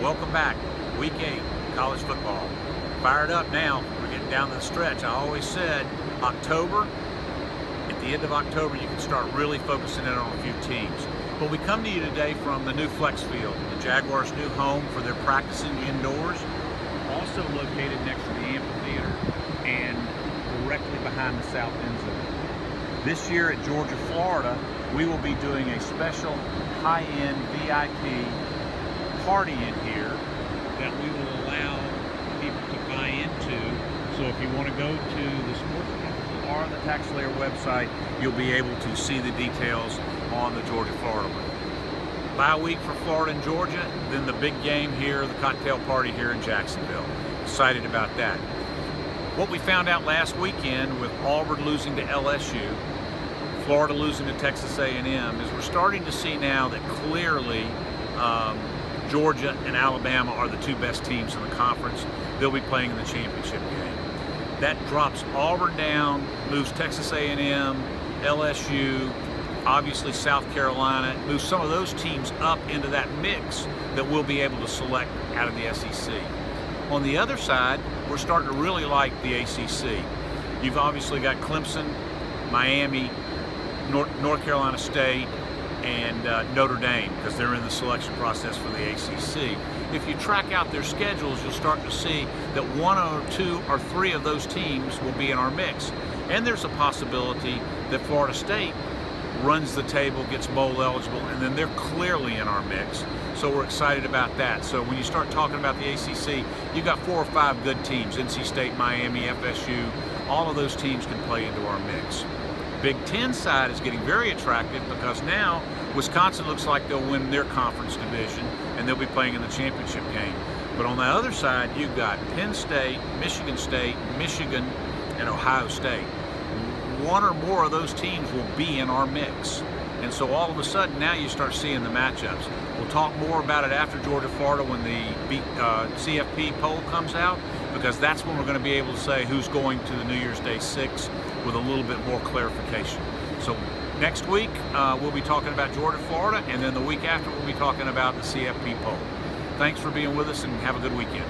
Welcome back. Week 8, college football. Fired up now. We're getting down to the stretch. I always said October, at the end of October, you can start really focusing in on a few teams. But we come to you today from the new Flex Field, the Jaguars' new home for their practicing indoors, also located next to the amphitheater and directly behind the south end zone. This year at Georgia, Florida, we will be doing a special high-end VIP party in here that we will allow people to buy into. So if you want to go to the Sports Capital or the TaxSlayer website, you'll be able to see the details on the Georgia, Florida one. Bye week for Florida and Georgia, then the big game here, the cocktail party here in Jacksonville. Excited about that. What we found out last weekend with Auburn losing to LSU, Florida losing to Texas A&M, is we're starting to see now that clearly Georgia and Alabama are the two best teams in the conference. They'll be playing in the championship game. That drops Auburn down, moves Texas A&M, LSU, obviously South Carolina, moves some of those teams up into that mix that we'll be able to select out of the SEC. On the other side, we're starting to really like the ACC. You've obviously got Clemson, Miami, North Carolina State, and Notre Dame, because they're in the selection process for the ACC. If you track out their schedules, you'll start to see that one or two or three of those teams will be in our mix. And there's a possibility that Florida State runs the table, gets bowl eligible, and then they're clearly in our mix. So we're excited about that. So when you start talking about the ACC, you've got 4 or 5 good teams. NC State, Miami, FSU, all of those teams can play into our mix. Big Ten side is getting very attractive because now Wisconsin looks like they'll win their conference division and they'll be playing in the championship game. But on the other side, you've got Penn State, Michigan, and Ohio State. One or more of those teams will be in our mix. And so all of a sudden now you start seeing the matchups. We'll talk more about it after Georgia, Florida when the CFP poll comes out, because that's when we're going to be able to say who's going to the New Year's Day 6 with a little bit more clarification. So next week we'll be talking about Georgia, Florida, and then the week after we'll be talking about the CFP poll. Thanks for being with us and have a good weekend.